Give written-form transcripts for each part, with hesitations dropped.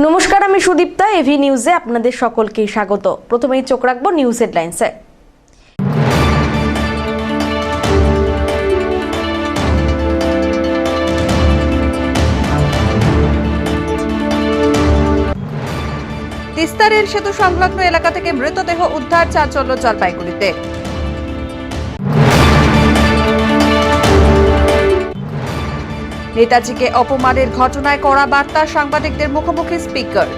নমস্কার, আমি সুদীপ্তা। এভি নিউজে আপনাদের সকলকে স্বাগত। প্রথমেই চোখ রাখবো নিউজ হেডলাইন্সে। তিস্তা রেল সেতু সংলগ্ন এলাকা থেকে মৃতদেহ উদ্ধার, চাঞ্চল্য জলপাইগুড়িতে। নেতাজিকে অপমানের ঘটনায় কড়া বার্তা, সাংবাদিকদের মুখোমুখি স্পিকার।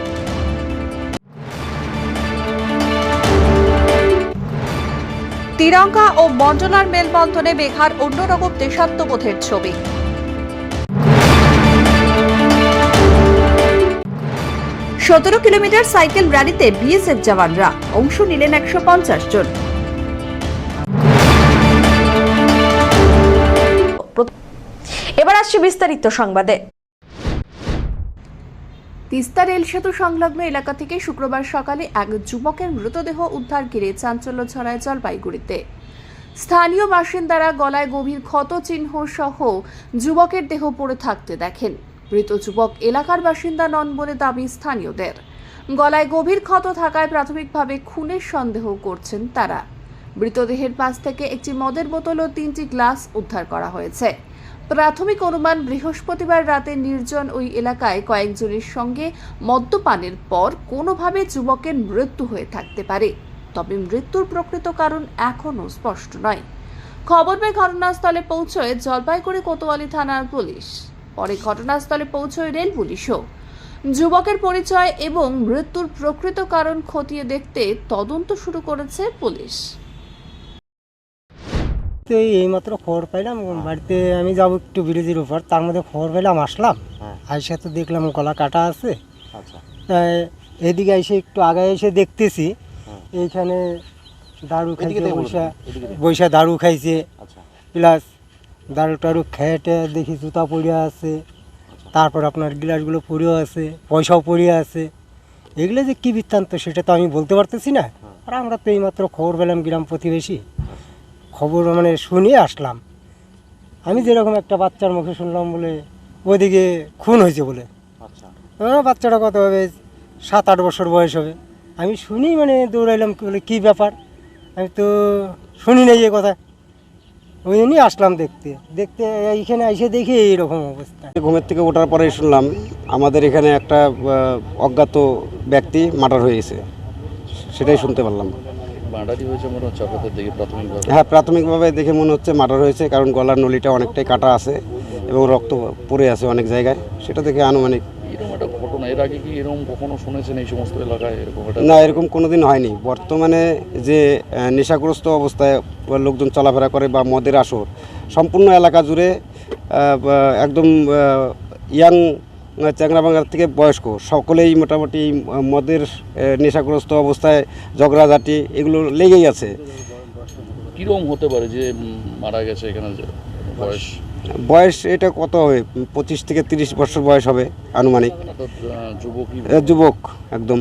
তিরঙ্গা ও মন্ডলার মেলবন্ধনে মেঘার অন্যরকম দেশাত্মবোধের ছবি। সতেরো কিলোমিটার সাইকেল র্যালিতে বিএসএফ জওয়ানরা অংশ নিলেন 150 জন। এবার আসছে বিস্তারিত সংবাদে। তিস্তা রেল সেতু সংলগ্ন এলাকা থেকে শুক্রবার সকালে এক যুবকের মৃতদেহ উদ্ধার ঘিরে চাঞ্চল্য ছড়ায় জলপাইগুড়িতে। স্থানীয় বাসিন্দারা গলায় গভীর ক্ষত চিহ্ন সহ যুবকের দেহ পড়ে থাকতে দেখেন। মৃত যুবক এলাকার বাসিন্দা নন বলে দাবি স্থানীয়দের। গলায় গভীর ক্ষত থাকায় প্রাথমিকভাবে খুনের সন্দেহ করছেন তারা। মৃতদেহের পাশ থেকে একটি মদের বোতল ও 3টি গ্লাস উদ্ধার করা হয়েছে। প্রাথমিক অনুমান, বৃহস্পতিবার রাতে নির্জন ওই এলাকায় কয়েকজনের সঙ্গে মদ্যপানের পর কোনোভাবে যুবকের মৃত্যু হয়ে থাকতে পারে। তবে মৃত্যুর প্রকৃত কারণ এখনও স্পষ্ট নয়। খবর পেয়ে ঘটনাস্থলে পৌঁছয় জলপাইগুড়ি কোতোয়ালি থানার পুলিশ। পরে ঘটনাস্থলে পৌঁছয় রেল পুলিশও। যুবকের পরিচয় এবং মৃত্যুর প্রকৃত কারণ খতিয়ে দেখতে তদন্ত শুরু করেছে পুলিশ। তো এইমাত্র খবর পাইলাম, বাড়িতে আমি যাবো একটু ব্রিজের উপর, তার মধ্যে খবর পাইলাম, আসলাম। আইসা তো দেখলাম গলা কাটা আছে। তাই এদিকে এসে একটু আগে এসে দেখতেছি এইখানে দারু খাইছে, বৈশা দারু খাইছে, প্লাস দারু টারু খেয়ে দেখি জুতা পড়িয়া আছে, তারপর আপনার গ্লাসগুলো পড়েও আছে, পয়সাও পড়িয়া আছে। এগুলো যে কী বৃত্তান্ত সেটা তো আমি বলতে পারতেছি না। আর আমরা তো এইমাত্র খবর পেলাম, গ্রাম প্রতিবেশী খবর মানে শুনিয়ে আসলাম। আমি যেরকম একটা বাচ্চার মুখে শুনলাম বলে ওইদিকে খুন হয়েছে বলে। বাচ্চাটা কত হবে, 7-8 বছর বয়স হবে। আমি শুনি মানে দৌড়াইলাম, বলে কী ব্যাপার, আমি তো শুনি নাই এ কথা। ওই জন্যই আসলাম দেখতে দেখতে। এইখানে এসে দেখি এইরকম অবস্থা। ঘুমের থেকে ওঠার পরে শুনলাম আমাদের এখানে একটা অজ্ঞাত ব্যক্তি মার্ডার হয়ে গেছে, সেটাই শুনতে পারলাম। হ্যাঁ, প্রাথমিকভাবে দেখে মনে হচ্ছে মার্ডার হয়েছে, কারণ গলার নলিটা অনেকটাই কাটা আছে এবং রক্ত পড়ে আছে অনেক জায়গায়। সেটা দেখে আনুমানিক। না, এরকম কোনোদিন হয়নি। বর্তমানে যে নেশাগ্রস্ত অবস্থায় লোকজন চলাফেরা করে বা মদের আসর সম্পূর্ণ এলাকা জুড়ে, একদম ইয়াং চ্যাংরাবাঙ্গার থেকে বয়স্ক সকলেই মোটামুটি মদের নেশাগ্রস্ত অবস্থায় ঝগড়াঝাটি এগুলো লেগেই আছে। কীরকম হতে পারে যে মারা গেছে এখানে? বয়স এটা কত হবে, 25 থেকে 30 বছর বয়স হবে আনুমানিক। যুবক একদম।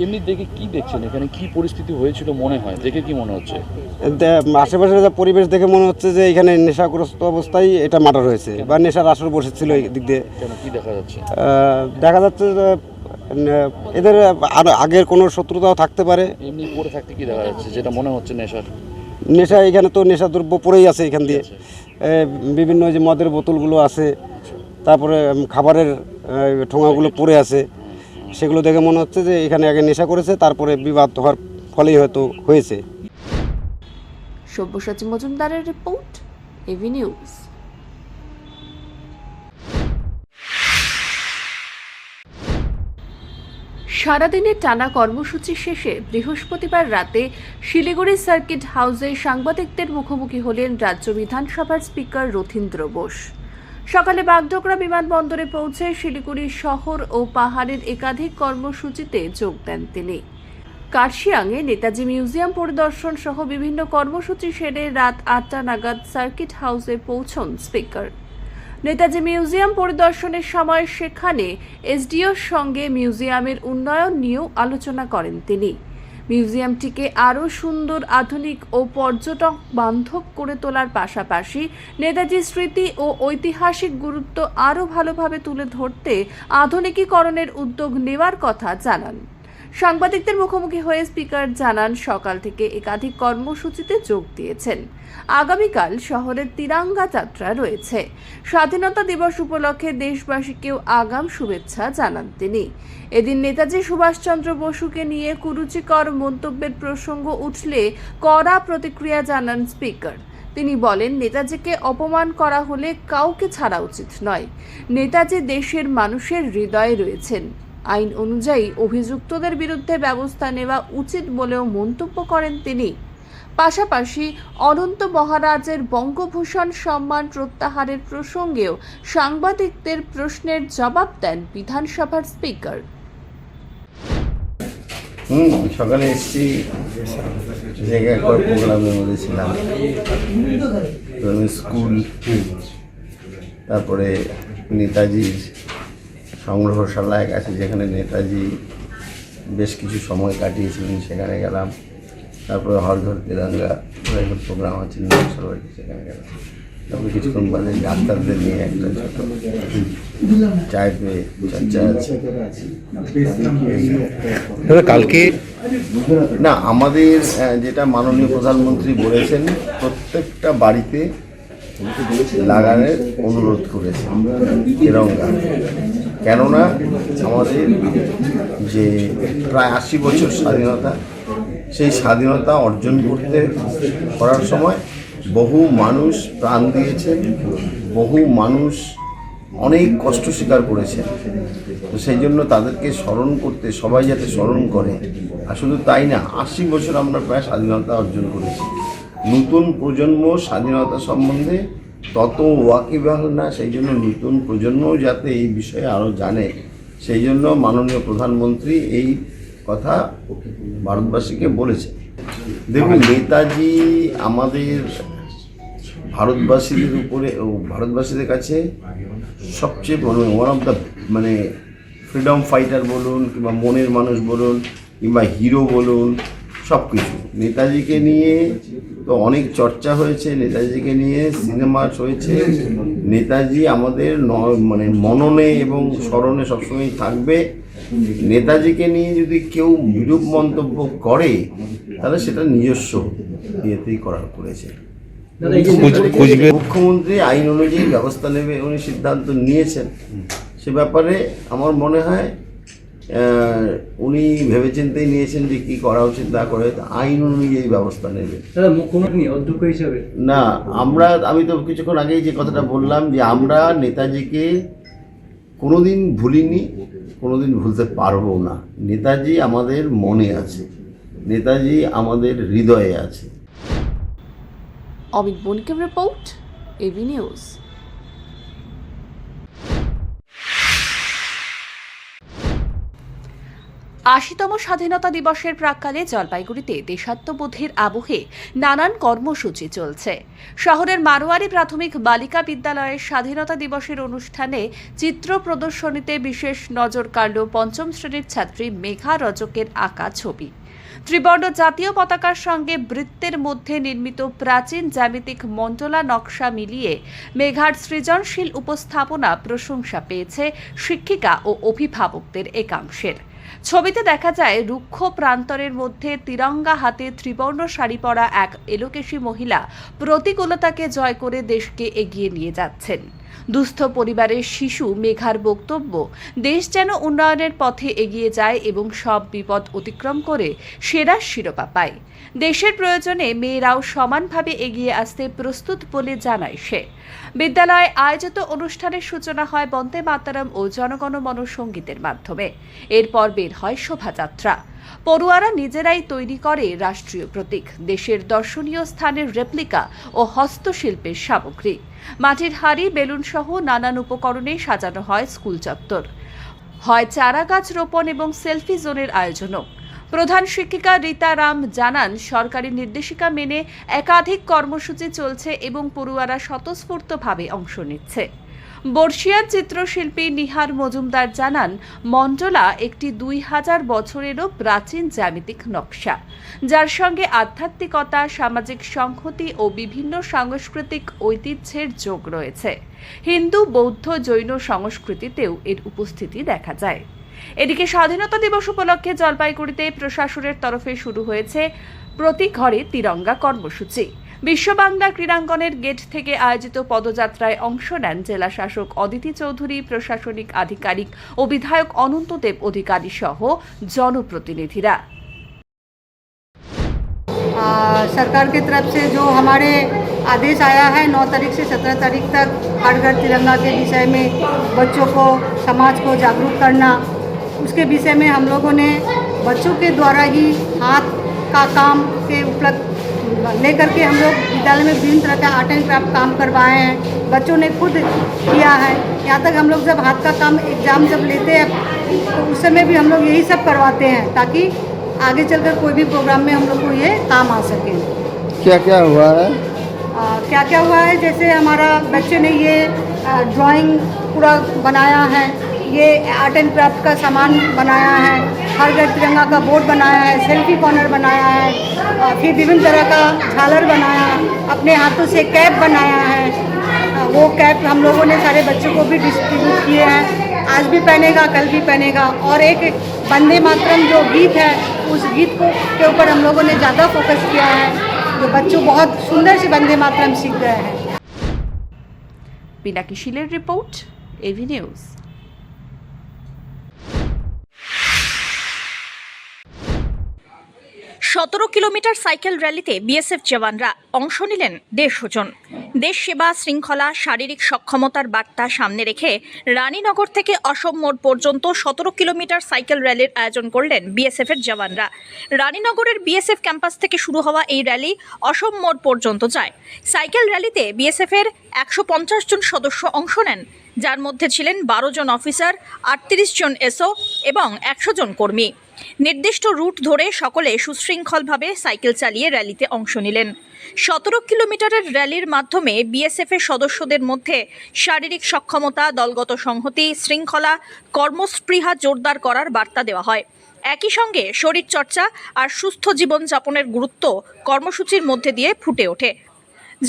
এমনি দেখে কি দেখছেন, এখানে কি পরিস্থিতি হয়েছিল মনে হয়, দেখে কি মনে হচ্ছে? আশেপাশে যা পরিবেশ দেখে মনে হচ্ছে যে এখানে নেশাগ্রস্ত অবস্থায় এটা মার্ডার হয়েছে বা নেশার আসর বসেছিল এই দিক দিয়ে। কি দেখা যাচ্ছে? দেখা যাচ্ছে যে এদের আর আগের কোনো শত্রুতাও থাকতে পারে। এমনি পড়ে থাকতে কি দেখা যাচ্ছে যেটা মনে হচ্ছে নেশা? এখানে তো নেশা দ্রব্য পড়েই আছে এখান দিয়ে। বিভিন্ন যে মদের বোতলগুলো আছে, তারপরে খাবারের ঠোঙাগুলো পড়ে আছে, সেগুলো দেখে মনে হচ্ছে যে এখানে আগে নেশা করেছে, তারপরে বিবাদ হওয়ার ফলেই হয়তো হয়েছে। সব্যসাচী মজুমদারের রিপোর্ট, এভি নিউজ। সারাদিনের টানা কর্মসূচি শেষে বৃহস্পতিবার রাতে শিলিগুড়ি সার্কিট হাউসে সাংবাদিকদের মুখোমুখি হলেন রাজ্য বিধানসভার স্পিকার রথীন্দ্র বোস। সকালে বাগডোগরা বিমানবন্দরে পৌঁছে শিলিগুড়ি শহর ও পাহাড়ের একাধিক কর্মসূচিতে যোগ দেন তিনি। কার্শিয়াংয়ে নেতাজি মিউজিয়াম পরিদর্শন সহ বিভিন্ন কর্মসূচি সেরে রাত 8টা নাগাদ সার্কিট হাউসে পৌঁছন স্পিকার। নেতাজি মিউজিয়াম পরিদর্শনের সময় সেখানে এসডিওর সঙ্গে মিউজিয়ামের উন্নয়ন নিয়েও আলোচনা করেন তিনি। মিউজিয়ামটিকে আরও সুন্দর, আধুনিক ও পর্যটক বান্ধব করে তোলার পাশাপাশি নেতাজির স্মৃতি ও ঐতিহাসিক গুরুত্ব আরও ভালোভাবে তুলে ধরতে আধুনিকীকরণের উদ্যোগ নেওয়ার কথা জানান। সাংবাদিকদের মুখোমুখি হয়ে স্পিকার জানান, সকাল থেকে একাধিক কর্মসূচিতে যোগ দিয়েছেন। আগামীকাল শহরের তিরঙ্গা যাত্রা রয়েছে। স্বাধীনতা দিবস উপলক্ষে দেশবাসীকেও আগাম শুভেচ্ছা জানান তিনি। এদিন নেতাজি সুভাষচন্দ্র বসুকে নিয়ে কুরুচিকর মন্তব্যের প্রসঙ্গ উঠলে কড়া প্রতিক্রিয়া জানান স্পিকার। তিনি বলেন, নেতাজিকে অপমান করা হলে কাউকে ছাড়া উচিত নয়। নেতাজি দেশের মানুষের হৃদয়ে রয়েছেন। আইন অনুযায়ী অভিযুক্তদের বিরুদ্ধে ব্যবস্থা নেওয়া উচিত বলেও মন্তব্য করেন তিনি। পাশাপাশি অনন্ত মহারাজের বঙ্গভূষণ সম্মান প্রত্যাহারের প্রসঙ্গেও সাংবাদিকদের প্রশ্নের জবাব দেন বিধানসভার স্পিকার। সকালে এসেছি, জায়গায় প্রোগ্রামের মধ্যে ছিলাম, স্কুল, তারপরে নেতাজির সংগ্রহশালায় আছে যেখানে নেতাজি বেশ কিছু সময় কাটিয়েছিলেন, সেখানে গেলাম। তারপরে হল ঘর তিরঙ্গা প্রোগ্রাম আছে সবাইকে, সেখানে গেলাম। তারপরে কিছুক্ষণ বাদে ডাক্তারদের নিয়ে একটা ছোট চায় পেয়ে চর্চা আছে। কালকে না, আমাদের যেটা মাননীয় প্রধানমন্ত্রী বলেছেন, প্রত্যেকটা বাড়িতে লাগানোর অনুরোধ করেছে তিরঙ্গা। কেননা আমাদের যে প্রায় 80 বছর স্বাধীনতা, সেই স্বাধীনতা অর্জন করার সময় বহু মানুষ প্রাণ দিয়েছেন, বহু মানুষ অনেক কষ্ট স্বীকার করেছেন। তো সেই জন্য তাদেরকে স্মরণ করতে সবাই যাতে স্মরণ করে। আর শুধু তাই না, 80 বছর আমরা প্রায় স্বাধীনতা অর্জন করেছি। নতুন প্রজন্ম স্বাধীনতা সম্বন্ধে তত ওয়াকিবহাল না, সেই জন্য নতুন প্রজন্মও যাতে এই বিষয়ে আরও জানে, সেই জন্য মাননীয় প্রধানমন্ত্রী এই কথা ভারতবাসীকে বলেছে। দেখুন, নেতাজি আমাদের ভারতবাসীদের উপরে ও ভারতবাসীদের কাছে সবচেয়ে one of the freedom fighter বলুন, কিংবা মনের মানুষ বলুন, কিংবা হিরো বলুন, সব কিছু। নেতাজিকে নিয়ে তো অনেক চর্চা হয়েছে, নেতাজিকে নিয়ে সিনেমা হয়েছে। নেতাজি আমাদের মননে এবং স্মরণে সবসময় থাকবে। নেতাজিকে নিয়ে যদি কেউ বিরূপ মন্তব্য করে, তাহলে সেটা নিজস্ব ইয়েতেই করেছে। মুখ্যমন্ত্রী আইন অনুযায়ী ব্যবস্থা নেবে, উনি সিদ্ধান্ত নিয়েছেন। সে ব্যাপারে আমার মনে হয় উনি ভেবেচিন্তেই নিয়েছেন যে কি করা উচিত না করে, আইন অনুযায়ী ব্যবস্থা নেবে। মুখ্যমন্ত্রী অধ্যক্ষ হিসেবে না, আমি তো কিছুক্ষণ আগেই যে কথাটা বললাম, যে আমরা নেতাজিকে কোনোদিন ভুলিনি, কোনোদিন ভুলতে পারবো না। নেতাজি আমাদের মনে আছে, নেতাজি আমাদের হৃদয়ে আছে। অমিত বণিকের রিপোর্ট, এবি নিউজ। আশিতম স্বাধীনতা দিবসের প্রাক্কালে জলপাইগুড়িতে দেশাত্মবোধের আবহে নানান কর্মসূচি চলছে। শহরের মারোয়ারি প্রাথমিক বালিকা বিদ্যালয়ের স্বাধীনতা দিবসের অনুষ্ঠানে চিত্র প্রদর্শনীতে বিশেষ নজর কাড়ল ৫ম শ্রেণীর ছাত্রী মেঘা রজকের আঁকা ছবি। ত্রিবর্ণ জাতীয় পতাকার সঙ্গে বৃত্তের মধ্যে নির্মিত প্রাচীন জ্যামিতিক মণ্ডলা নকশা মিলিয়ে মেঘার সৃজনশীল উপস্থাপনা প্রশংসা পেয়েছে শিক্ষিকা ও অভিভাবকদের একাংশের। ছবিতে দেখা যায় রুক্ষ প্রান্তরের মধ্যে তিরঙ্গা হাতে ত্রিবর্ণ শাড়ি পরা এক এলোকেশী মহিলা প্রতিকূলতাকে জয় করে দেশকে এগিয়ে নিয়ে যাচ্ছেন। দুস্থ পরিবারের শিশু মেঘার বক্তব্য, দেশ যেন উন্নয়নের পথে এগিয়ে যায় এবং সব বিপদ অতিক্রম করে সেরা শিরোপা পায়। দেশের প্রয়োজনে মেয়েরাও সমানভাবে এগিয়ে আসতে প্রস্তুত বলে জানায় সে। বিদ্যালয়ে আয়োজিত অনুষ্ঠানের সূচনা হয় বন্দে মাতরম ও জনগণমন সঙ্গীতের মাধ্যমে। এরপর বের হয় শোভাযাত্রা। পড়ুয়ারা নিজেরাই তৈরি করে রাষ্ট্রীয় প্রতীক, দেশের দর্শনীয় স্থানের রেপ্লিকা ও হস্তশিল্পের সামগ্রী। মাটির হাড়ি, বেলুন সহ নানান উপকরণে সাজানো হয় স্কুল চত্বর। হয় চারা গাছ রোপণ এবং সেলফি জোনের আয়োজনও। প্রধান শিক্ষিকা রীতা রাম জানান, সরকারি নির্দেশিকা মেনে একাধিক কর্মসূচি চলছে এবং পড়ুয়ারা স্বতঃস্ফূর্তভাবে অংশ নিচ্ছে। বর্ষিয়ার চিত্রশিল্পী নিহার মজুমদার জানান, মণ্ডলা একটি 2000 বছরেরও প্রাচীন জ্যামিতিক নকশা, যার সঙ্গে আধ্যাত্মিকতা, সামাজিক সংহতি ও বিভিন্ন সাংস্কৃতিক ঐতিহ্যের যোগ রয়েছে। হিন্দু, বৌদ্ধ, জৈন সংস্কৃতিতেও এর উপস্থিতি দেখা যায়। এদিকে স্বাধীনতা দিবস উপলক্ষে জলপাইগুড়িতে প্রশাসনের তরফে শুরু হয়েছে প্রতি ঘরে তিরঙ্গা কর্মসূচি। বিশ্ব বাংলা ক্রীড়াঙ্গনের গেট থেকে আয়োজিত পদযাত্রায় অংশ নেন জেলা শাসক অদিতি চৌধুরী, প্রশাসনিক আধিকারিক ও বিধায়ক অনন্তদেব অধিকারী সহ জনপ্রতিনিধিরা। सरकार की तरफ से जो हमारे आदेश आया है 9 तारीख से 17 तारीख तक हर घर तिरंगा के विषय में बच्चों को, समाज को जागरूक करना, उसके विषय में हम लोगों ने बच्चों के द्वारा ही हाथ का काम के उपलब्ध लेकर के हम लोग विद्यालय में विभिन्न तरह का आर्ट एंड क्राफ्ट काम करवाए हैं। बच्चों ने खुद किया है। यहाँ तक हम लोग जब हाथ का काम एग्ज़ाम जब लेते हैं तो उस समय भी हम लोग यही सब करवाते हैं, ताकि आगे चलकर कोई भी प्रोग्राम में हम लोग को ये काम आ सके। क्या क्या हुआ है? क्या क्या हुआ है, जैसे हमारा बच्चे ने ये ड्राइंग पूरा बनाया है, ये आर्ट एंड क्राफ्ट का सामान बनाया है, हर घर तिरंगा का बोर्ड बनाया है, सेल्फी कॉर्नर बनाया है, फिर विभिन्न तरह का झालर बनाया, अपने हाथों से कैप बनाया है। वो कैप हम लोगों ने सारे बच्चों को भी डिस्ट्रीब्यूट किए हैं। आज भी पहनेगा, कल भी पहनेगा। और एक वंदे मातरम जो गीत है, उस गीत को के ऊपर हम लोगों ने ज़्यादा फोकस किया है, जो बच्चों बहुत सुंदर से वंदे मातरम सीख रहे हैं। পিনাকি শিলের report, AV news. 17 kilometre cycle র্যালিতে বিএসএফ জওয়ানরা অংশ নিলেন 150 জন। দেশ সেবা, শৃঙ্খলা, শারীরিক সক্ষমতার বার্তা সামনে রেখে রানীনগর থেকে অসম মোড় পর্যন্ত 17 কিলোমিটার সাইকেল র্যালির আয়োজন করলেন বিএসএফের জওয়ানরা। রানীনগরের বিএসএফ ক্যাম্পাস থেকে শুরু হওয়া এই র্যালি অসম মোড় পর্যন্ত যায়। সাইকেল র্যালিতে বিএসএফের 150 জন সদস্য অংশ নেন, যার মধ্যে ছিলেন 12 জন অফিসার, 38 জন এসও এবং 100 জন কর্মী। নির্দিষ্ট রুট ধরে সকলে সুশৃঙ্খলভাবে সাইকেল চালিয়ে র্যালিতে অংশ নিলেন। 17 কিলোমিটারের র্যালির মাধ্যমে বিএসএফের সদস্যদের মধ্যে শারীরিক সক্ষমতা, দলগত সংহতি, শৃঙ্খলা, কর্মস্পৃহা জোরদার করার বার্তা দেওয়া হয়। একই সঙ্গে শরীরচর্চা আর সুস্থ জীবনযাপনের গুরুত্ব কর্মসূচির মধ্যে দিয়ে ফুটে ওঠে।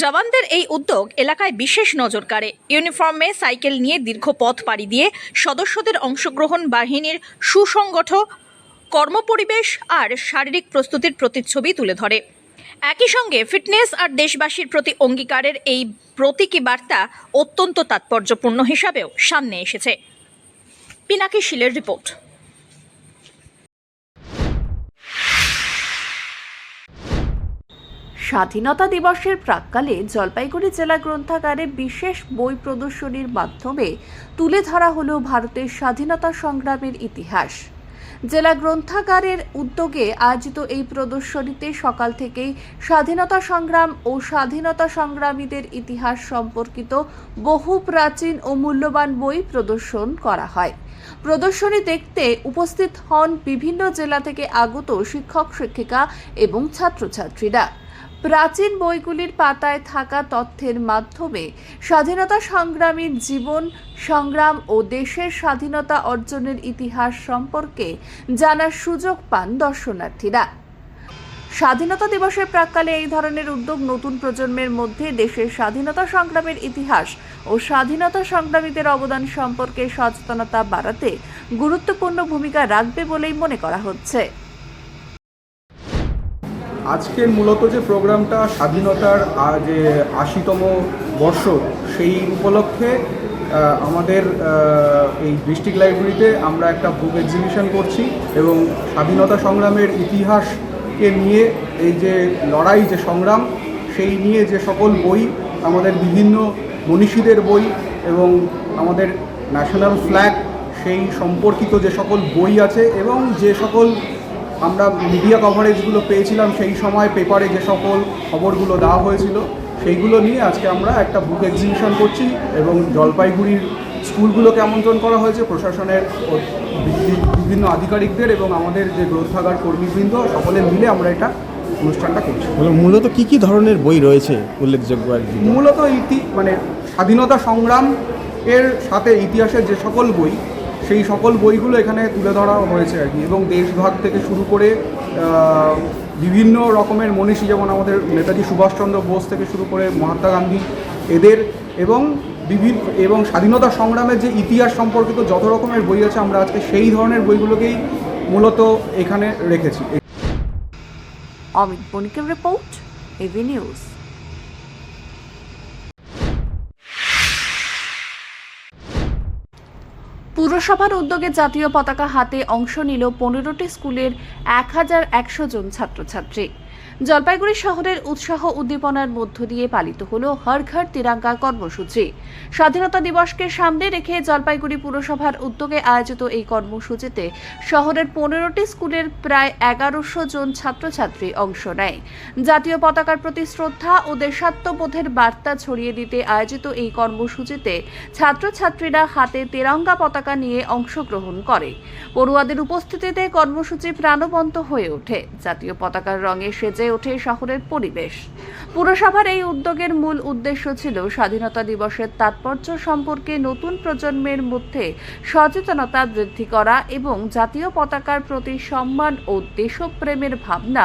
জওয়ানদের এই উদ্যোগ এলাকায় বিশেষ নজর কাড়ে। ইউনিফর্মে সাইকেল নিয়ে দীর্ঘ পথ পাড়ি দিয়ে সদস্যদের অংশগ্রহণ বাহিনীর সুসংগঠ কর্মপরিবেশ আর শারীরিক প্রস্তুতির প্রতিচ্ছবি তুলে ধরে। একই সঙ্গে ফিটনেস আর দেশবাসীর প্রতি অঙ্গীকারের এই প্রতীকী বার্তা অত্যন্ত তাৎপর্যপূর্ণ হিসাবেও সামনে এসেছে। পিনাকি শিলের রিপোর্ট। স্বাধীনতা দিবসের প্রাক্কালে জলপাইগুড়ি জেলা গ্রন্থাগারে বিশেষ বই প্রদর্শনীর মাধ্যমে তুলে ধরা হলো ভারতের স্বাধীনতা সংগ্রামের ইতিহাস। জেলা গ্রন্থাগারের উদ্যোগে আয়োজিত এই প্রদর্শনীতে সকাল থেকেই স্বাধীনতা সংগ্রাম ও স্বাধীনতা সংগ্রামীদের ইতিহাস সম্পর্কিত বহু প্রাচীন ও মূল্যবান বই প্রদর্শন করা হয়। প্রদর্শনী দেখতে উপস্থিত হন বিভিন্ন জেলা থেকে আগত শিক্ষক, শিক্ষিকা এবং ছাত্রছাত্রীরা। প্রাচীন বইগুলির পাতায় থাকা তথ্যের মাধ্যমে স্বাধীনতা সংগ্রামীর জীবন, সংগ্রাম ও দেশের স্বাধীনতা অর্জনের ইতিহাস সম্পর্কে জানার সুযোগ পান দর্শনার্থীরা। স্বাধীনতা দিবসের প্রাক্কালে এই ধরনের উদ্যোগ নতুন প্রজন্মের মধ্যে দেশের স্বাধীনতা সংগ্রামের ইতিহাস ও স্বাধীনতা সংগ্রামীদের অবদান সম্পর্কে সচেতনতা বাড়াতে গুরুত্বপূর্ণ ভূমিকা রাখবে বলেই মনে করা হচ্ছে। আজকের মূলত যে প্রোগ্রামটা স্বাধীনতার যে ৮০তম বর্ষ, সেই উপলক্ষে আমাদের এই ডিস্ট্রিক্ট লাইব্রেরিতে আমরা একটা বুক এক্সিবিশন করছি এবং স্বাধীনতা সংগ্রামের ইতিহাসকে নিয়ে এই যে লড়াই, যে সংগ্রাম, সেই নিয়ে যে সকল বই, আমাদের বিভিন্ন মনীষীদের বই এবং আমাদের ন্যাশনাল ফ্ল্যাগ সেই সম্পর্কিত যে সকল বই আছে এবং যে সকল আমরা মিডিয়া কভারেজগুলো পেয়েছিলাম সেই সময় পেপারে যে সকল খবরগুলো দেওয়া হয়েছিল, সেইগুলো নিয়ে আজকে আমরা একটা বুক এক্সিবিশন করছি এবং জলপাইগুড়ির স্কুলগুলোকে আমন্ত্রণ করা হয়েছে, প্রশাসনের বিভিন্ন আধিকারিকদের এবং আমাদের যে গ্রন্থাগার কর্মীবৃন্দ সকলে মিলে আমরা এটা অনুষ্ঠানটা করছি। মূলত কী ধরনের বই রয়েছে উল্লেখযোগ্য? মূলত মানে স্বাধীনতা সংগ্রাম এর সাথে ইতিহাসের যে সকল বই, সেই সকল বইগুলো এখানে তুলে ধরা হয়েছে আর কি। এবং দেশভাগ থেকে শুরু করে বিভিন্ন রকমের মনীষী, যেমন আমাদের নেতাজি সুভাষচন্দ্র বোস থেকে শুরু করে মহাত্মা গান্ধী, এদের এবং স্বাধীনতা সংগ্রামের যে ইতিহাস সম্পর্কিত যত রকমের বই আছে, আমরা আজকে সেই ধরনের বইগুলোকেই মূলত এখানে রেখেছি। অমিত বণিকের রিপোর্ট, এভি নিউজ। পুরসভার উদ্যোগে জাতীয় পতাকা হাতে অংশ নিল 15টি স্কুলের 1100 জন ছাত্রছাত্রী। জলপাইগুড়ি শহরের উৎসাহ উদ্দীপনার মধ্য দিয়ে পালিত হলো হর ঘর তিরঙ্গা কর্মসূচি। স্বাধীনতা দিবসকে সামনে রেখে জলপাইগুড়ি পুরসভার উদ্যোগে আয়োজিত এই কর্মসূচিতে শহরের 15টি স্কুলের প্রায় 1100 জন ছাত্রছাত্রী অংশ নেয়। জাতীয় পতাকার প্রতি শ্রদ্ধা ও দেশাত্মবোধের বার্তা ছড়িয়ে দিতে আয়োজিত এই কর্মসূচিতে ছাত্রছাত্রীরা হাতে তিরঙ্গা পতাকা নিয়ে অংশগ্রহণ করে। পড়ুয়াদের উপস্থিতিতে কর্মসূচি প্রাণবন্ত হয়ে ওঠে। জাতীয় পতাকার রঙে সেজে ওঠে শহরের পরিবেশ। পুরসভার এই উদ্যোগের মূল উদ্দেশ্য ছিল স্বাধীনতা দিবসের তাৎপর্য সম্পর্কে নতুন প্রজন্মের মধ্যে সচেতনতা বৃদ্ধি করা এবং জাতীয় পতাকার প্রতি সম্মান ও দেশপ্রেমের ভাবনা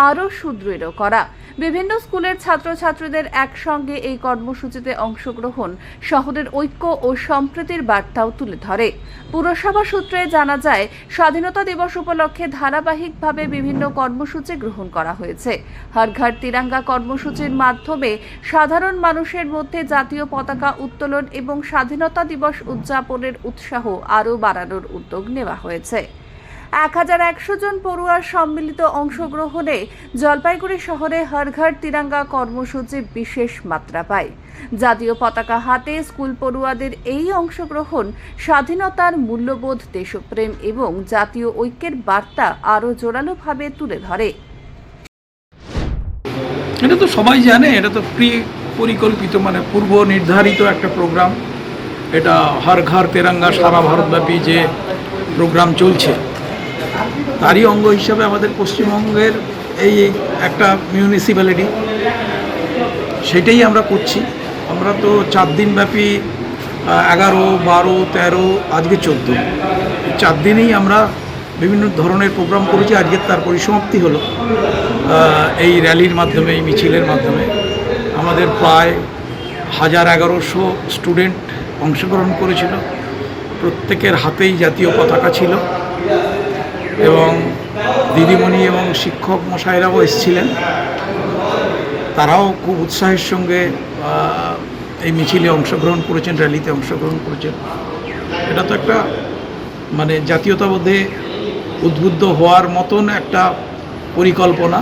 আরও সুদৃঢ় করা। বিভিন্ন স্কুলের ছাত্রছাত্রীদের একসঙ্গে এই কর্মসূচিতে অংশগ্রহণ শহরের ঐক্য ও সম্প্রীতির বার্তাও তুলে ধরে। পুরসভা সূত্রে জানা যায়, স্বাধীনতা দিবস উপলক্ষে ধারাবাহিকভাবে বিভিন্ন কর্মসূচি গ্রহণ করা হয়েছে। হর ঘর তিরঙ্গা কর্মসূচির মাধ্যমে সাধারণ মানুষের মধ্যে জাতীয় পতাকা উত্তোলন এবং স্বাধীনতা দিবস উদযাপনের উৎসাহ আরও বাড়ানোর উদ্যোগ নেওয়া হয়েছে। 1100 জন পড়ুয়ার সম্মিলিত অংশগ্রহণে জলপাইগুড়ি শহরে হর ঘর তিরঙ্গা কর্মসূচি বিশেষ মাত্রা পায়। জাতীয় পতাকা হাতে স্কুল পড়ুয়াদের এই অংশগ্রহণ স্বাধীনতার মূল্যবোধ, দেশপ্রেম এবং জাতীয় ঐক্যের বার্তা আরও জোরালোভাবে তুলে ধরে। এটা তো সবাই জানে, এটা তো পরিকল্পিত, মানে পূর্ব নির্ধারিত একটা প্রোগ্রাম। এটা হর ঘর তিরঙ্গা সারা ভারতব্যাপী যে প্রোগ্রাম চলছে, তারই অঙ্গ হিসাবে আমাদের পশ্চিমবঙ্গের এই একটা মিউনিসিপ্যালিটি, সেটাই আমরা করছি। আমরা তো 4 দিনব্যাপী 11, 12, 13, আজকে 14, 4 দিনেই আমরা বিভিন্ন ধরনের প্রোগ্রাম করেছি। আজকে তার পরিসমাপ্তি হলো এই র্যালির মাধ্যমে, এই মিছিলের মাধ্যমে। আমাদের প্রায় 1100 স্টুডেন্ট অংশগ্রহণ করেছিল। প্রত্যেকের হাতেই জাতীয় পতাকা ছিল এবং দিদিমণি এবং শিক্ষক মশাইরাও এসেছিলেন। তারাও খুব উৎসাহের সঙ্গে এই মিছিলে অংশগ্রহণ করেছেন, র্যালিতে অংশগ্রহণ করেছেন। এটা তো একটা মানে জাতীয়তাবোধে উদ্বুদ্ধ হওয়ার মতন একটা পরিকল্পনা।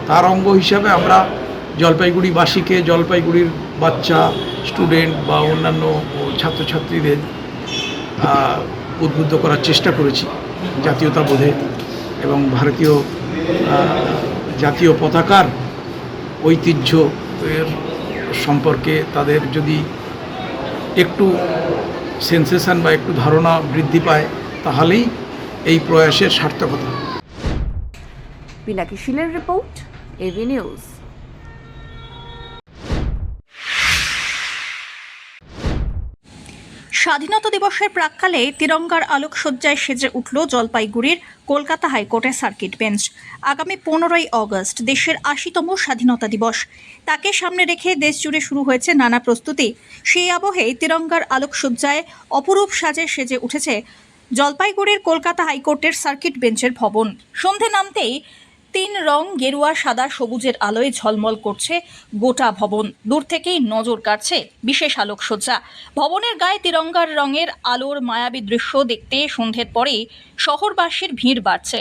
তার অঙ্গ হিসাবে আমরা জলপাইগুড়িবাসীকে, জলপাইগুড়ির বাচ্চা, স্টুডেন্ট বা অন্যান্য ছাত্রছাত্রীদের উদ্বুদ্ধ করার চেষ্টা করেছি জাতীয়তাবোধে এবং ভারতীয় জাতীয় পতাকার ঐতিহ্য সম্পর্কে তাদের যদি একটু সেন্সেশন বা একটু ধারণা বৃদ্ধি পায়, তাহলেই এই প্রয়াসের সার্থকতা। পিনাকি শিলের রিপোর্ট, এভি নিউজ। স্বাধীনতা দিবসের প্রাক্কালে তিরঙ্গার আলোকসজ্জায় সেজে উঠল জলপাইগুড়ির কলকাতা হাইকোর্টের সার্কিট বেঞ্চ। আগামী 15ই অগস্ট দেশের 80তম স্বাধীনতা দিবস। তাকে সামনে রেখে দেশ জুড়ে শুরু হয়েছে নানা প্রস্তুতি। সেই আবহে তিরঙ্গার আলোকসজ্জায় অপরূপ সাজে সেজে উঠেছে জলপাইগুড়ির কলকাতা হাইকোর্টের সার্কিট বেঞ্চের ভবন। সন্ধে নামতেই 3 রং গেরুয়া, সাদা, সবুজের আলোয় ঝলমল করছে গোটা ভবন। দূর থেকেই নজর কাড়ছে বিশেষ আলোকসজ্জা। ভবনের গায়ে তিরঙ্গার রঙের আলোর মায়াবী দৃশ্য দেখতে সন্ধ্যের পরেই শহরবাসীর ভিড় বাড়ছে।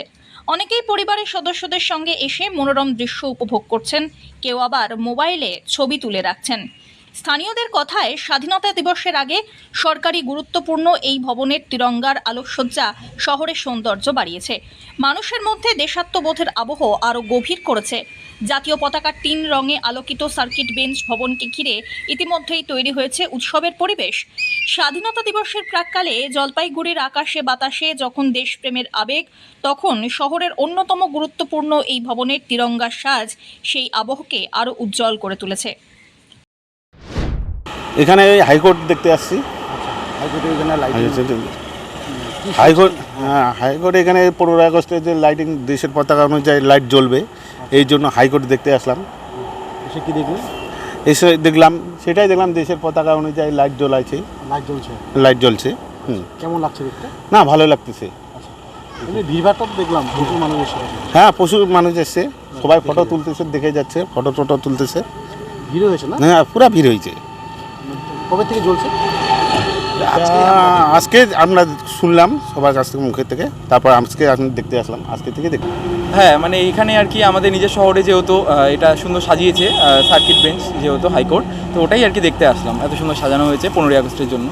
অনেকেই পরিবারের সদস্যদের সঙ্গে এসে মনোরম দৃশ্য উপভোগ করছেন, কেউ আবার মোবাইলে ছবি তুলে রাখছেন। স্থানীয়দের কথায়, স্বাধীনতা দিবসের আগে সরকারি গুরুত্বপূর্ণ এই ভবনের তিরঙ্গার আলোকসজ্জা শহরের সৌন্দর্য বাড়িয়েছে, মানুষের মধ্যে দেশাত্মবোধের আবহ আরও গভীর করেছে। জাতীয় পতাকার 3 রঙে আলোকিত সার্কিট বেঞ্চ ভবনকে ঘিরে ইতিমধ্যেই তৈরি হয়েছে উৎসবের পরিবেশ। স্বাধীনতা দিবসের প্রাক্কালে জলপাইগুড়ির আকাশে বাতাসে যখন দেশপ্রেমের আবেগ, তখন শহরের অন্যতম গুরুত্বপূর্ণ এই ভবনের তিরঙ্গার সাজ সেই আবহকে আরও উজ্জ্বল করে তুলেছে। এখানে হাইকোর্ট দেখতে আসছি। হাইকোর্ট, হ্যাঁ হাইকোর্ট এখানে 15 আগস্টে যে লাইটিং দেশের পতাকা অনুযায়ী লাইট জ্বলবে, এই জন্য হাইকোর্ট দেখতে আসলাম। এসে কি দেখলেন? এসে দেখলাম, সেটাই দেখলাম, দেশের পতাকা অনুযায়ী লাইট জ্বলাইছে, লাইট জ্বলছে, লাইট জ্বলছে। কেমন লাগছে দেখতে? না, ভালো লাগতেছে। এমনি ভিড়ভাড়টা তো দেখলাম, প্রচুর মানুষ এসে। হ্যাঁ, প্রচুর মানুষ এসছে, সবাই ফটো তুলতেছে, দেখে যাচ্ছে, ফটো টটো তুলতেছে। ভিড় হয়েছে না? হ্যাঁ, পুরো ভিড় হয়েছে। কবে থেকে জ্বলছে? আজকে আমরা শুনলাম সবার কাছ থেকে, মুখের থেকে, তারপর আজকে দেখতে আসলাম, আজকে থেকে দেখলাম। হ্যাঁ, মানে এইখানে আর কি আমাদের নিজের শহরে যেহেতু এটা সুন্দর সাজিয়েছে, সার্কিট বেঞ্চ যেহেতু হাইকোর্ট, তো ওটাই আর কি দেখতে আসলাম। এত সুন্দর সাজানো হয়েছে 15 আগস্টের জন্য।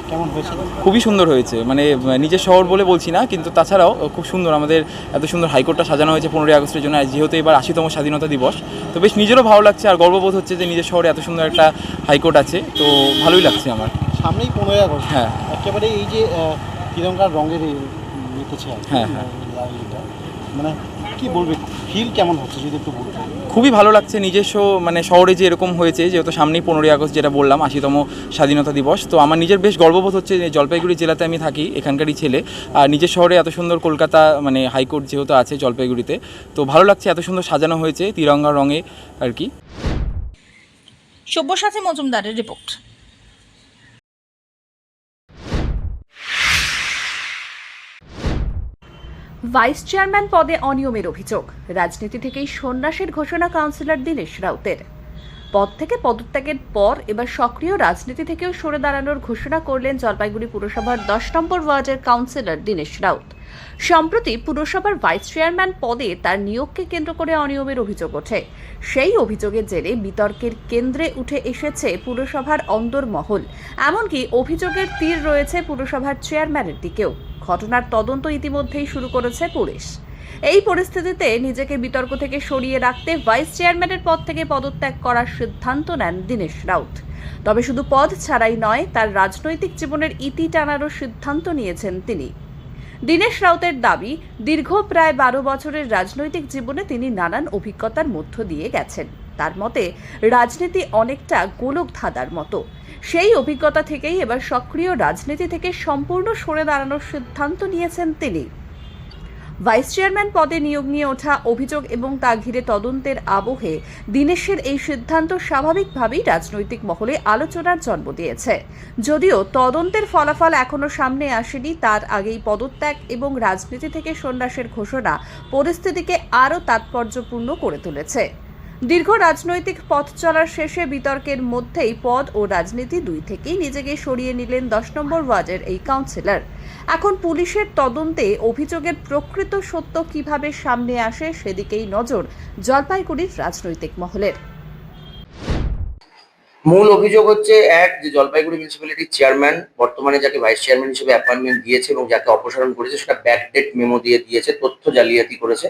কেমন হয়েছে? খুবই সুন্দর হয়েছে, মানে নিজের শহর বলে বলছি না, কিন্তু তাছাড়াও খুব সুন্দর আমাদের এত সুন্দর হাইকোর্টটা সাজানো হয়েছে 15 আগস্টের জন্য। আর যেহেতু এবার 80তম স্বাধীনতা দিবস, তো বেশ নিজেরও ভালো লাগছে আর গর্ববোধ হচ্ছে যে নিজের শহরে এত সুন্দর একটা হাইকোর্ট আছে, তো ভালোই লাগছে আমার। সামনেই 15 আগস্ট, হ্যাঁ একেবারে এই যে তিরঙ্গার রঙের মেতেছে, হ্যাঁ, মানে কি বলবে, ফিল কেমন হচ্ছে যদি একটু বলবেন? খুবই ভালো লাগছে নিজস্ব মানে শহরে যে এরকম হয়েছে, যেহেতু সামনেই 15 আগস্ট যেটা বললাম 80তম স্বাধীনতা দিবস, তো আমার নিজের বেশ গর্ববোধ হচ্ছে যে জলপাইগুড়ি জেলাতে আমি থাকি, এখানকারই ছেলে, আর নিজের শহরে এত সুন্দর কলকাতা মানে হাইকোর্ট যেহেতু আছে জলপাইগুড়িতে, তো ভালো লাগছে, এত সুন্দর সাজানো হয়েছে তিরঙ্গা রঙে আর কি। সব্যসাচী মজুমদারের রিপোর্ট। ভাইস চেয়ারম্যান পদে অনিয়মের অভিযোগ, রাজনীতি থেকেই সন্ন্যাসের ঘোষণা কাউন্সিলর দীনেশ রাউতের। পদ থেকে পদত্যাগের পর এবার সক্রিয় রাজনীতি থেকেও সরে দাঁড়ানোর ঘোষণা করলেন জলপাইগুড়ি পুরসভার 10 নম্বর ওয়ার্ডের কাউন্সিলর দীনেশ রাউত। সম্প্রতি পুরসভার ভাইস চেয়ারম্যান পদে তার নিয়োগকে কেন্দ্র করে অনিয়মের অভিযোগ ওঠে। সেই অভিযোগের জেরে বিতর্কের কেন্দ্রে উঠে এসেছে পুরসভার অন্দরমহল, এমনকি অভিযোগের তীর রয়েছে পুরসভার চেয়ারম্যানের দিকেও। ঘটনার তদন্ত ইতিমধ্যেই শুরু করেছে পুলিশ। এই পরিস্থিতিতে নিজেকে বিতর্ক থেকে সরিয়ে রাখতে ভাইস চেয়ারম্যানের পদ থেকে পদত্যাগ করার সিদ্ধান্ত নেন দীনেশ রাউত। তবে শুধু পদ ছাড়াই নয়, তার রাজনৈতিক জীবনের ইতি টানারও সিদ্ধান্ত নিয়েছেন তিনি। দীনেশ রাউতের দাবি, দীর্ঘ প্রায় 12 বছরের রাজনৈতিক জীবনে তিনি নানান অভিজ্ঞতার মধ্য দিয়ে গেছেন। তার মতে রাজনীতি অনেকটা গোলক ধাঁধার মতো। সেই অভিজ্ঞতা থেকেই এবার সক্রিয় রাজনীতি থেকে সম্পূর্ণ সরে দাঁড়ানোর সিদ্ধান্ত নিয়েছেন তিনি। ভাইস চেয়ারম্যান পদে নিয়োগ নিয়ে ওঠা অভিযোগ এবং তা ঘিরে তদন্তের আবহে দীনেশের এই সিদ্ধান্ত স্বাভাবিকভাবেই রাজনৈতিক মহলে আলোচনার জন্ম দিয়েছে। যদিও তদন্তের ফলাফল এখনো সামনে আসেনি, তার আগেই পদত্যাগ এবং রাজনীতি থেকে সন্ন্যাসের ঘোষণা পরিস্থিতিকে আরও তাৎপর্যপূর্ণ করে তুলেছে। দীর্ঘ রাজনৈতিক পথ চলার শেষে বিতর্কের মধ্যেই পদ ও রাজনীতি দুই থেকেই নিজেকে সরিয়ে নিলেন 10 নম্বর ওয়ার্ডের এই কাউন্সিলর। এখন পুলিশের তদন্তে অভিযোগের প্রকৃত সত্য কিভাবে সামনে আসে সেদিকেই নজর জলপাইগুড়ির রাজনৈতিক মহলের। মূল অভিযোগ হচ্ছে এক, যে জলপাইগুড়ি মিউনিসিপ্যালিটির চেয়ারম্যান বর্তমানে যাকে ভাইস চেয়ারম্যান হিসেবে অ্যাপয়েন্টমেন্ট দিয়েছে এবং যাকে অপসারণ করেছে সেটা ব্যাকডেট মেমো দিয়েছে, তথ্য জালিয়াতি করেছে।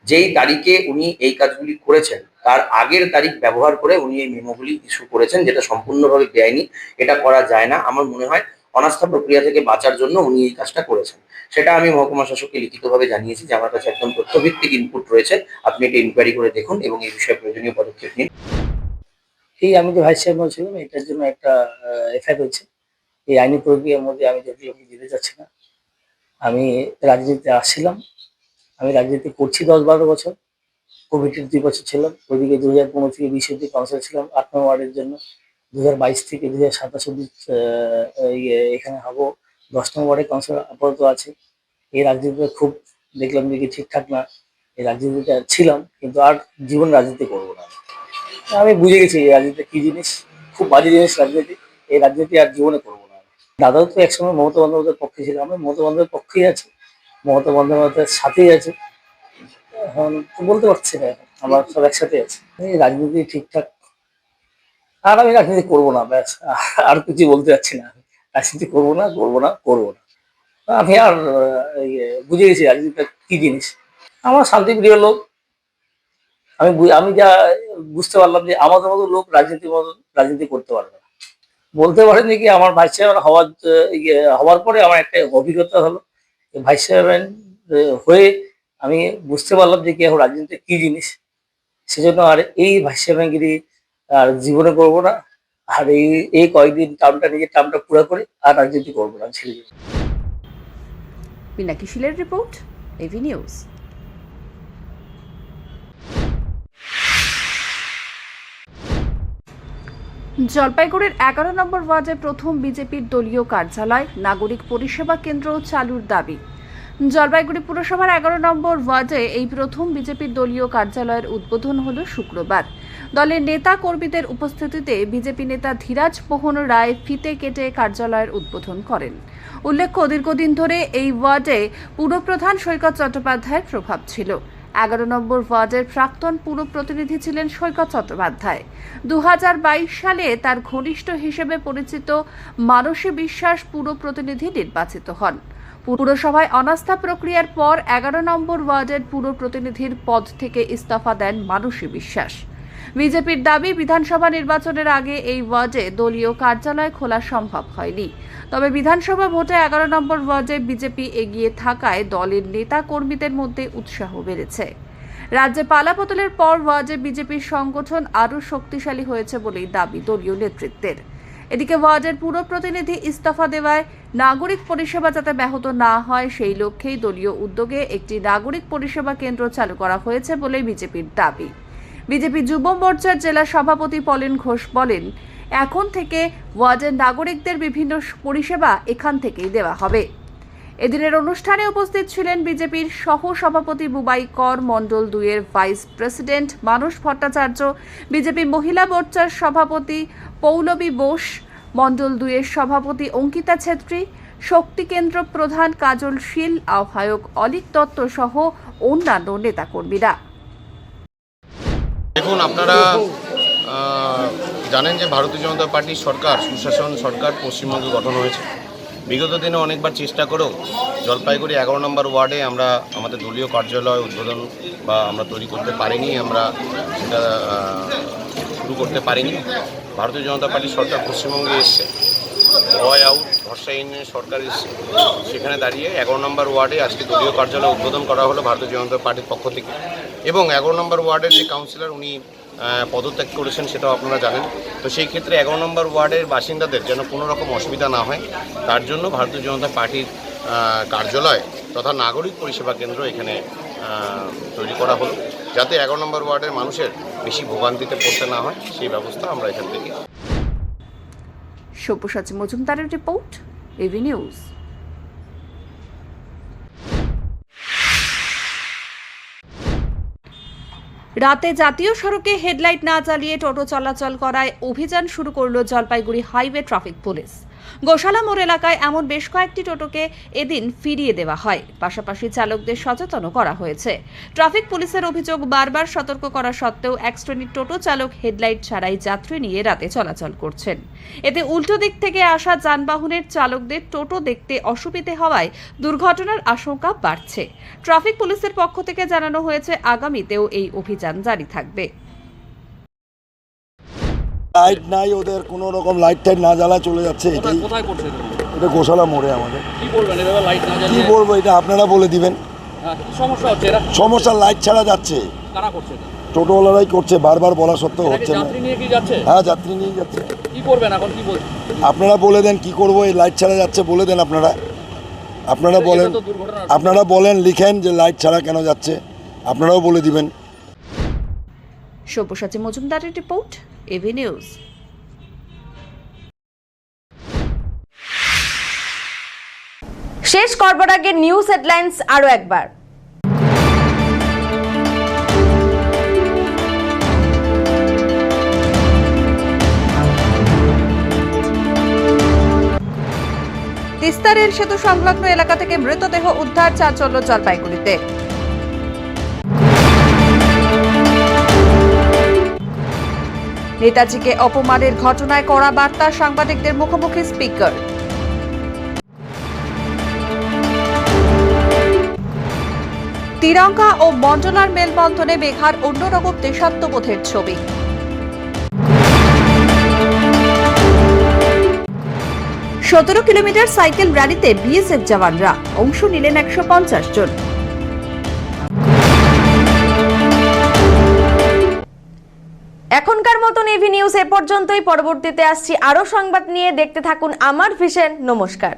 যেই তারিখে উনি এই কাজগুলি করেছেন তার আগের তারিখ ব্যবহার করে উনি এই মেমোগুলি ইস্যু করেছেন, যেটা সম্পূর্ণভাবে বেআইনি। এটা করা যায় না। আমার মনে হয় অনাস্থা প্রক্রিয়া থেকে বাঁচার জন্য উনি এই কাজটা করেছেন। সেটা আমি মহকুমা শাসককে লিখিতভাবে জানিয়েছি যে আমার কাছে একদম তথ্যভিত্তিক ইনপুট রয়েছে, আপনি এটা ইনকোয়ারি করে দেখুন এবং এই বিষয়ে প্রয়োজনীয় পদক্ষেপ নিন। এই আমি যে ভাইস চেয়ারম্যান ছিলাম, এটার জন্য একটা এফআইআর হয়েছে। এই আইনি প্রক্রিয়ার মধ্যে আমি যেগুলো যেতে চাচ্ছি না। আমি রাজনীতিতে আসছিলাম, আমি রাজনীতি করছি 10-12 বছর। কোভিডের 2 বছর ছিলাম, ওইদিকে 2015 থেকে 20 অব্দি কাউন্সিলর ছিলাম 8 নম্বর ওয়ার্ডের জন্য। 2022 থেকে 2027 অব্দি এখানে হবো 10 নম্বর ওয়ার্ডে কাউন্সিলর আপাতত আছে। এই রাজনীতিতে খুব দেখলাম যে ঠিকঠাক না, এই রাজনীতিতে ছিলাম, কিন্তু আর জীবন রাজনীতি করবো না। আমি বুঝে গেছি এই রাজনীতি কি জিনিস, খুব বাজে জিনিস রাজনীতি। এই রাজনীতি আর জীবনে করবো না। দাদাও তো একসময় মমতা বন্দ্যোপাধ্যায়ের পক্ষে ছিল, আমি মমতা বন্দ্যোপাধ্যায়ের পক্ষেই আছি, মমতা বন্দ্যোপাধ্যায়ের সাথেই আছে। এখন বলতে পারছি না, আমরা সব একসাথে আছি। এই রাজনীতি ঠিকঠাক, আর আমি রাজনীতি করবো না, ব্যাস। আর কিছু বলতে চাচ্ছি না, রাজনীতি করবো না। আমি আর বুঝে গেছি রাজনীতিটা কি জিনিস। আমার শান্তিপ্রিয় লোক, আমি যা বুঝতে পারলাম যে আমাদের মতো লোক রাজনীতি করতে পারবে না। বলতে পারেন যে কি আমার ভাইস চেয়ারম্যান হওয়ার পরে আমার একটা অভিজ্ঞতা হলো, ভাইস চেয়ারম্যান হয়ে আমি বুঝতে পারলাম যে কি এখন রাজনীতি কি জিনিস। সেজন্য আর এই ভাইস চেয়ারম্যানগিরি আর জীবনে করবো না। আর এই কয়েকদিন টার্মটা নিজের টার্মটা পুরো করে আর রাজনীতি করবো না, ছেড়ে দেবো। পিনাকি শিলের রিপোর্ট, এভি নিউজ। জলপাইগুড়ির 11 নম্বর ওয়ার্ডে প্রথম বিজেপির দলীয় কার্যালয়, নাগরিক পরিষেবা কেন্দ্র চালুর দাবি। জলপাইগুড়ি পুরসভার 11 নম্বর ওয়ার্ডে এই প্রথম বিজেপির দলীয় কার্যালয়ের উদ্বোধন হলো শুক্রবার। দলের নেতা কর্মীদের উপস্থিতিতে বিজেপি নেতা ধীরাজ মোহন রায় ফিতে কেটে কার্যালয়ের উদ্বোধন করেন। উল্লেখ্য, দীর্ঘদিন ধরে এই ওয়ার্ডে পুরপ্রধান সৈকত চট্টোপাধ্যায়ের প্রভাব ছিল। 11 নম্বর ওয়ার্ডের প্রাক্তন পুর প্রতিনিধি ছিলেন সৈকত চট্টোপাধ্যায়। 2022 সালে তার ঘনিষ্ঠ হিসেবে পরিচিত মানসী বিশ্বাস পুর প্রতিনিধি নির্বাচিত হন। পুরসভায় অনাস্থা প্রক্রিয়ার পর 11 নম্বর ওয়ার্ডের পুর প্রতিনিধির পদ থেকে ইস্তফা দেন মানসী বিশ্বাস। বিজেপির দাবি, বিধানসভা নির্বাচনের আগে এই ওয়ার্ডে দলীয় কার্যালয় খোলা সম্ভব হয়নি। তবে বিধানসভা ভোটে 11 নম্বর ওয়ার্ডে বিজেপি এগিয়ে থাকায় দলের নেতা কর্মীদের মধ্যে উৎসাহ বেড়েছে। রাজ্যে পালাবদলের পর ওয়ার্ডে বিজেপির সংগঠন আরও শক্তিশালী হয়েছে বলেই দাবি দলীয় নেতৃত্বের। এদিকে ওয়ার্ডের পুর প্রতিনিধি ইস্তফা দেওয়ায় নাগরিক পরিষেবা যাতে ব্যাহত না হয় সেই লক্ষ্যেই দলীয় উদ্যোগে একটি নাগরিক পরিষেবা কেন্দ্র চালু করা হয়েছে বলে বিজেপির দাবি। বিজেপি যুব মোর্চার জেলা সভাপতি পলেন ঘোষ বলেন, এখন থেকে ওয়ার্ডের নাগরিকদের বিভিন্ন পরিষেবা এখান থেকেই দেওয়া হবে। এদিনের অনুষ্ঠানে উপস্থিত ছিলেন বিজেপির সহ সভাপতি বুবাই কর, মণ্ডল 2-এর ভাইস প্রেসিডেন্ট মানস ভট্টাচার্য, বিজেপি মহিলা মোর্চার সভাপতি পৌলবী বোস, মণ্ডল 2-এর সভাপতি অঙ্কিতা ছেত্রী, শক্তি কেন্দ্র প্রধান কাজল শীল, আহ্বায়ক অলিক দত্ত সহ অন্যান্য নেতাকর্মীরা। দেখুন, আপনারা জানেন যে ভারতীয় জনতা পার্টির সরকার, সুশাসন সরকার পশ্চিমবঙ্গে গঠন হয়েছে। বিগত দিনে অনেকবার চেষ্টা করেও জলপাইগুড়ি 11 নম্বর ওয়ার্ডে আমরা আমাদের দলীয় কার্যালয় উদ্বোধন বা আমরা তৈরি করতে পারিনি, আমরা সেটা শুরু করতে পারিনি। ভারতীয় জনতা পার্টির সরকার পশ্চিমবঙ্গে এসছে, ভয় আউট ভরসাহীনের সরকার এসছে, সেখানে দাঁড়িয়ে 11 নম্বর ওয়ার্ডে আজকে দলীয় কার্যালয় উদ্বোধন করা হলো ভারতীয় জনতা পার্টির পক্ষ থেকে। এবং 11 নম্বর ওয়ার্ডের যে কাউন্সিলর উনি পদত্যাগ করেছেন সেটাও আপনারা জানেন। তো সেই ক্ষেত্রে 11 নম্বর ওয়ার্ডের বাসিন্দাদের যেন কোনো রকম অসুবিধা না হয় তার জন্য ভারতীয় জনতা পার্টির কার্যালয় তথা নাগরিক পরিষেবা কেন্দ্র এখানে তৈরি করা হলো, যাতে 11 নম্বর ওয়ার্ডের মানুষের বেশি ভোগান্তিতে পড়তে না হয় সেই ব্যবস্থা আমরা এখান থেকে। সব্যসাচী মজুমদারের রিপোর্ট, এভি নিউজ। রাতে জাতীয় সড়কে হেডলাইট না জ্বালিয়ে টোটো চলাচল করায় অভিযান শুরু করল জলপাইগুড়ি হাইওয়ে ট্রাফিক পুলিশ। গোশালা মোড় এলাকায় এমন বেশ কয়েকটি টোটোকে এদিন ফিরিয়ে দেওয়া হয়, পাশাপাশি চালকদের সচেতনও করা হয়েছে। ট্রাফিক পুলিশের অভিযোগ, বারবার সতর্ক করা সত্ত্বেও এক শ্রেণীর টোটো চালক হেডলাইট ছাড়াই যাত্রী নিয়ে রাতে চলাচল করছেন। এতে উল্টো দিক থেকে আসা যানবাহনের চালকদের টোটো দেখতে অসুবিধে হওয়ায় দুর্ঘটনার আশঙ্কা বাড়ছে। ট্রাফিক পুলিশের পক্ষ থেকে জানানো হয়েছে, আগামীতেও এই অভিযান জারি থাকবে। লাইট নাই, ওদের কোনো রকম লাইট টাইট না জ্বালা চলে যাচ্ছে। কোথায় করছে এটা গোশালা মোড়ে আমাদের। কি বলবেন, এভাবে লাইট না কি জ্বালিয়ে? বলবো, এটা আপনারা বলে দিবেন। কি সমস্যা হচ্ছে? এরা সমস্যা লাইট ছাড়া যাচ্ছে, কারা করছে? টোটোওয়ালারাই করছে, বারবার বলা সত্ত্বেও হচ্ছে না। যাত্রী নিয়ে কি যাচ্ছে? হ্যাঁ, যাত্রী নিয়ে যাচ্ছে। কি করবেন এখন, কি বলছেন? আপনারা বলে দেন কি করবো, এই লাইট ছাড়া যাচ্ছে বলে দেন। আপনারা বলেন, আপনারা বলেন, লিখেন যে লাইট ছাড়া কেন যাচ্ছে, আপনারাও বলে দিবেন। সব্যসাচী মজুমদারের রিপোর্ট, এভি নিউজ। শেষ করবার আগে নিউজ হেডলাইন্স আরো একবার। তিস্তা রেল সেতু সংলগ্ন এলাকা থেকে মৃতদেহ উদ্ধার, চাঞ্চল্য জলপাইগুড়িতে। নেতাজিকে অপমানের ঘটনায় কড়া বার্তা, সাংবাদিকদের মুখোমুখি স্পিকার। তিরঙ্গা ও মন্ডলার মেলবন্ধনে মেঘার অন্যরকম দেশাত্মবোধের ছবি। সতেরো কিলোমিটার সাইকেল র্যালিতে বিএসএফ জওয়ানরা অংশ নিলেন 150 জন। এখনকার মতন এভি নিউজ এ পর্যন্তই। পরবর্তীতে আসছি আরো সংবাদ নিয়ে। দেখতে থাকুন আমার ভিশন। নমস্কার।